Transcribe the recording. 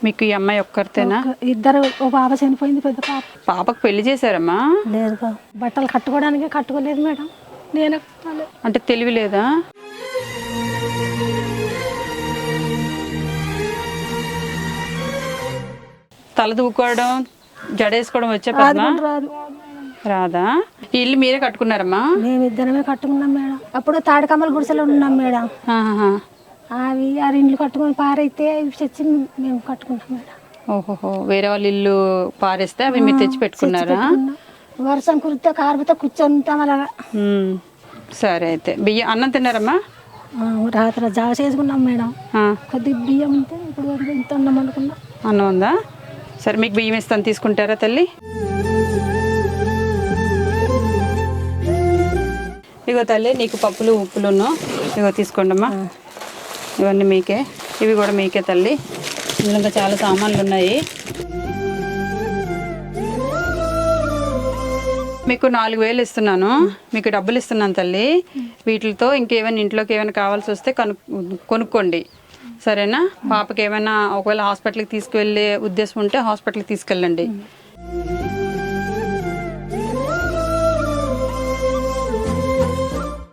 మీకు ఈ అమ్మాయి ఒక్కరితేనా? ఇద్దరు, ఓ పాప చనిపోయింది, పెద్ద పాప. పాపకు పెళ్లి చేశారమ్మా? లేదు, బట్టలు కట్టుకోవడానికి కట్టుకోలేదు మేడం. నేను అంటే తెలివి లేదా? తల దూకోవడం, జడేసుకోవడం వచ్చే పద్మా? రాదు. రాదా? ఈ ఇల్లు మీరే కట్టుకున్నారమ్మా? మేము ఇద్దరమే కట్టుకున్నాం మేడం. అప్పుడు తాడికమ్మల గుడిసెలో ఉన్నాం మేడం. అవి ఆ ఇండ్లు కట్టుకొని పారైతే తెచ్చి మేము కట్టుకున్నాం మేడం. ఓహోహో, వేరే వాళ్ళ ఇల్లు పారేస్తే అవి మీరు తెచ్చి పెట్టుకున్నారా? వర్షం కురితే కారుతో కూర్చొంటాం అలాగా. సరే, అయితే బియ్యం అన్నం తిన్నారమ్మా? రాత్రి జావ చేసుకున్నాం మేడం. కొద్దిగా బియ్యం ఉంటే ఇప్పుడు ఇంత అన్నం అనుకున్నాం. అన్నం ఉందా? సరే, మీకు బియ్యం ఇస్తాను, తీసుకుంటారా తల్లి? ఇగో తల్లి, నీకు పప్పులు ఉప్పులును ఇగో తీసుకోండమ్మా. ఇవన్నీ మీకే, ఇవి కూడా మీకే తల్లి. ఇందులో ఇంకా చాలా సామాన్లు ఉన్నాయి. మీకు 4000 ఇస్తున్నాను, మీకు డబ్బులు ఇస్తున్నాను తల్లి. వీటితో ఇంకేమైనా ఇంట్లోకి ఏమైనా కావాల్సి వస్తే కొనుక్కోండి, సరేనా? పాపకి ఏమైనా ఒకవేళ హాస్పిటల్కి తీసుకువెళ్ళే ఉద్దేశం ఉంటే హాస్పిటల్కి తీసుకెళ్ళండి.